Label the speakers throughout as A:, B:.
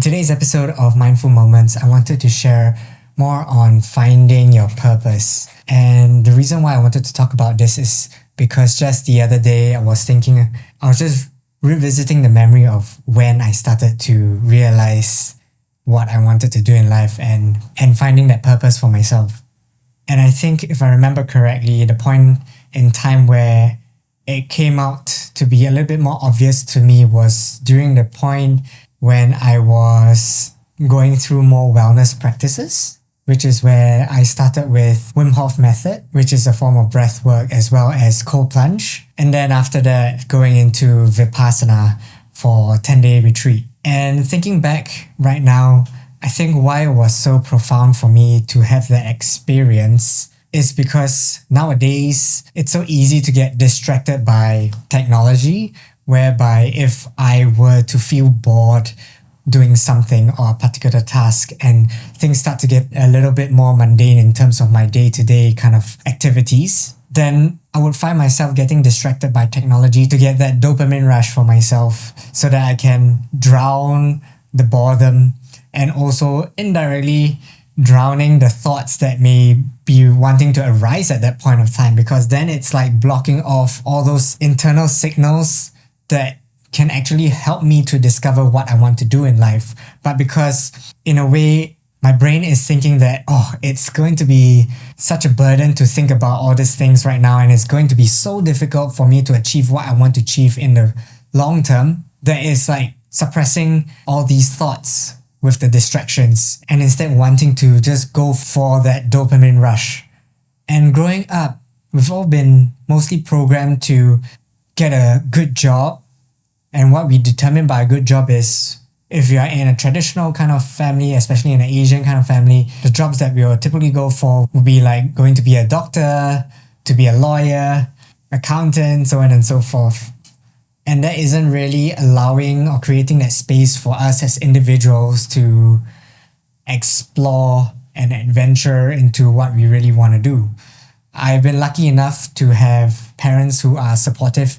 A: today's episode of Mindful Moments, I wanted to share more on finding your purpose. And the reason why I wanted to talk about this is because just the other day I was just revisiting the memory of when I started to realize what I wanted to do in life and finding that purpose for myself. And I think if I remember correctly, the point in time where it came out to be a little bit more obvious to me was during the point when I was going through more wellness practices, which is where I started with Wim Hof method, which is a form of breath work, as well as cold plunge. And then after that, going into Vipassana for a 10-day retreat. And thinking back right now, I think why it was so profound for me to have that experience is because nowadays it's so easy to get distracted by technology, whereby if I were to feel bored doing something or a particular task and things start to get a little bit more mundane in terms of my day-to-day kind of activities, then I would find myself getting distracted by technology to get that dopamine rush for myself so that I can drown the boredom and also indirectly drowning the thoughts that may be wanting to arise at that point of time, because then it's like blocking off all those internal signals that can actually help me to discover what I want to do in life. But because in a way, my brain is thinking that, it's going to be such a burden to think about all these things right now, and it's going to be so difficult for me to achieve what I want to achieve in the long term, that is like suppressing all these thoughts with the distractions and instead wanting to just go for that dopamine rush. And growing up, we've all been mostly programmed to get a good job. And what we determine by a good job is, if you are in a traditional kind of family, especially in an Asian kind of family, the jobs that we will typically go for will be like going to be a doctor, to be a lawyer, accountant, so on and so forth. And that isn't really allowing or creating that space for us as individuals to explore and adventure into what we really want to do. I've been lucky enough to have parents who are supportive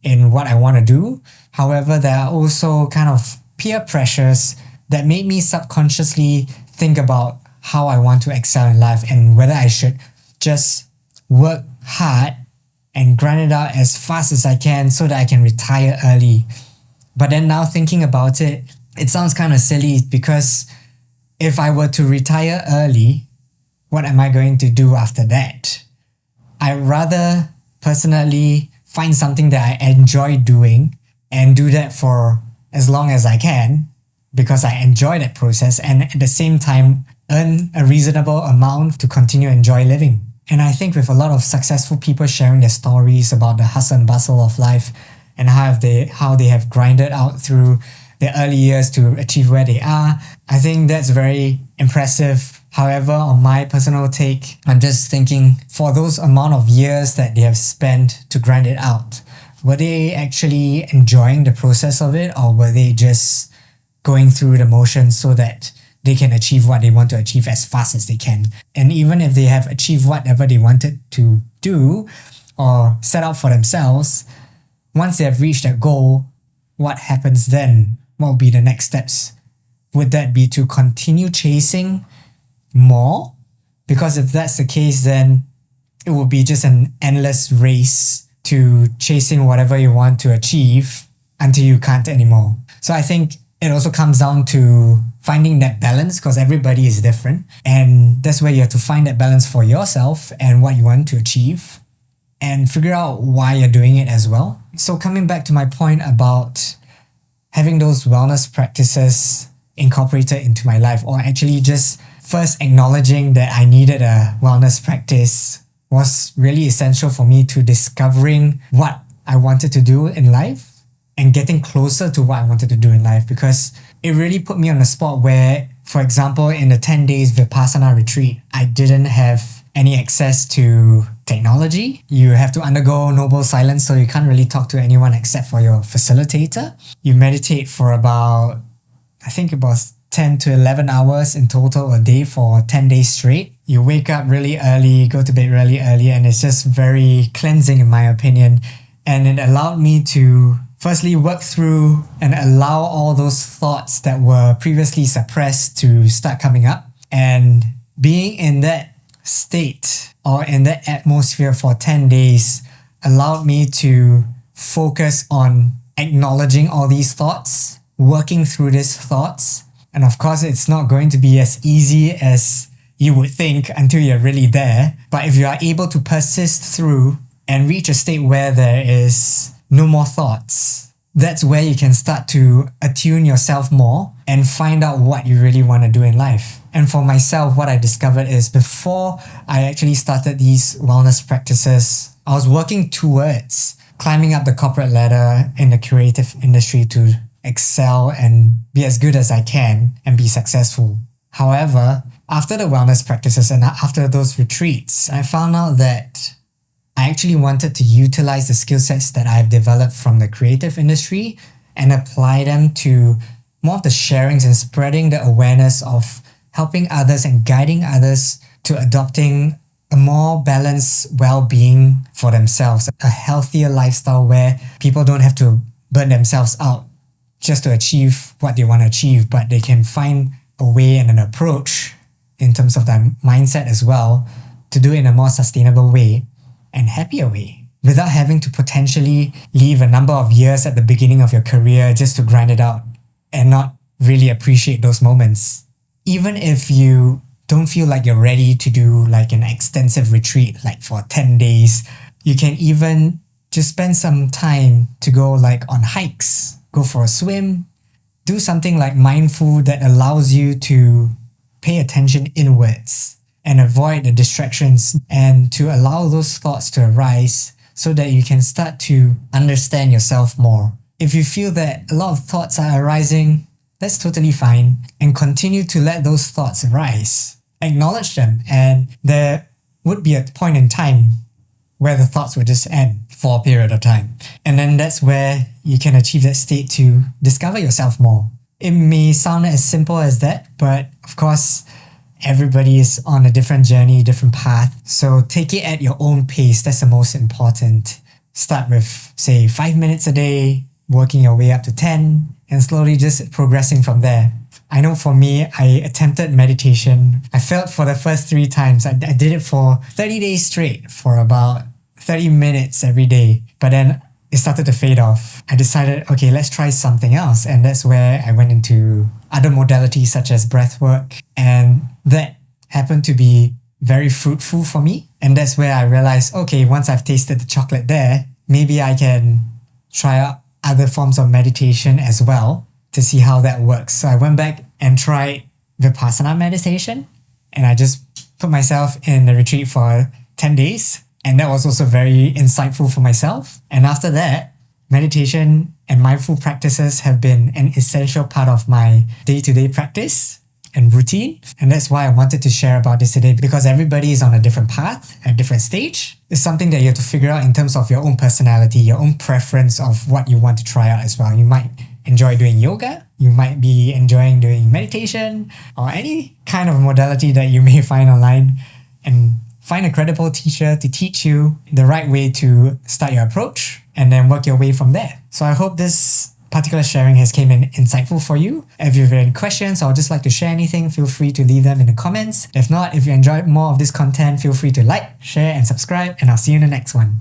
A: in what I want to do. However, there are also kind of peer pressures that made me subconsciously think about how I want to excel in life and whether I should just work hard and grind it out as fast as I can so that I can retire early. But then now thinking about it, it sounds kind of silly, because if I were to retire early, what am I going to do after that? I'd rather personally find something that I enjoy doing and do that for as long as I can, because I enjoy that process, and at the same time earn a reasonable amount to continue to enjoy living. And I think with a lot of successful people sharing their stories about the hustle and bustle of life and how they have grinded out through their early years to achieve where they are, I think that's very impressive. However, on my personal take, I'm just thinking, for those amount of years that they have spent to grind it out, were they actually enjoying the process of it, or were they just going through the motions so that they can achieve what they want to achieve as fast as they can? And even if they have achieved whatever they wanted to do or set out for themselves, once they have reached that goal, what happens then? What will be the next steps? Would that be to continue chasing more? Because if that's the case, then it will be just an endless race to chasing whatever you want to achieve until you can't anymore. So I think it also comes down to finding that balance, because everybody is different. And that's where you have to find that balance for yourself and what you want to achieve, and figure out why you're doing it as well. So coming back to my point about having those wellness practices incorporated into my life, or actually just first acknowledging that I needed a wellness practice, was really essential for me to discovering what I wanted to do in life and getting closer to what I wanted to do in life, because it really put me on a spot where, for example, in the 10 days Vipassana retreat, I didn't have any access to technology. You have to undergo noble silence, so you can't really talk to anyone except for your facilitator. You meditate for about 10 to 11 hours in total a day for 10 days straight. You wake up really early, go to bed really early, and it's just very cleansing in my opinion. And it allowed me to firstly work through and allow all those thoughts that were previously suppressed to start coming up. And being in that state or in that atmosphere for 10 days allowed me to focus on acknowledging all these thoughts, working through these thoughts. And of course, it's not going to be as easy as you would think until you're really there. But if you are able to persist through and reach a state where there is no more thoughts, that's where you can start to attune yourself more and find out what you really want to do in life. And for myself, what I discovered is before I actually started these wellness practices, I was working towards climbing up the corporate ladder in the creative industry to excel and be as good as I can and be successful. However, after the wellness practices and after those retreats, I found out that I actually wanted to utilize the skill sets that I've developed from the creative industry and apply them to more of the sharings and spreading the awareness of helping others and guiding others to adopting a more balanced well-being for themselves, a healthier lifestyle where people don't have to burn themselves out just to achieve what they want to achieve, but they can find a way and an approach in terms of their mindset as well to do it in a more sustainable way and happier way without having to potentially leave a number of years at the beginning of your career just to grind it out and not really appreciate those moments. Even if you don't feel like you're ready to do like an extensive retreat, like for 10 days, you can even just spend some time to go like on hikes, go for a swim, do something like mindful that allows you to pay attention inwards and avoid the distractions and to allow those thoughts to arise so that you can start to understand yourself more. If you feel that a lot of thoughts are arising, that's totally fine, and continue to let those thoughts arise. Acknowledge them, and there would be a point in time where the thoughts would just end for a period of time. And then that's where you can achieve that state to discover yourself more. It may sound as simple as that, but of course, everybody is on a different journey, different path. So take it at your own pace. That's the most important. Start with, say, 5 minutes a day, working your way up to 10, and slowly just progressing from there. I know for me, I attempted meditation. I failed for the first 3 times. I did it for 30 days straight for about 30 minutes every day. But then it started to fade off. I decided, okay, let's try something else. And that's where I went into other modalities such as breathwork. And that happened to be very fruitful for me. And that's where I realized, okay, once I've tasted the chocolate there, maybe I can try out other forms of meditation as well to see how that works. So I went back and tried Vipassana meditation, and I just put myself in the retreat for 10 days. And that was also very insightful for myself. And after that, meditation and mindful practices have been an essential part of my day-to-day practice and routine. And that's why I wanted to share about this today, because everybody is on a different path, at a different stage. It's something that you have to figure out in terms of your own personality, your own preference of what you want to try out as well. You might enjoy doing yoga, you might be enjoying doing meditation, or any kind of modality that you may find online, and find a credible teacher to teach you the right way to start your approach and then work your way from there. So I hope this particular sharing has came in insightful for you. If you have any questions or just like to share anything, feel free to leave them in the comments. If not, if you enjoyed more of this content, feel free to like, share, and subscribe, and I'll see you in the next one.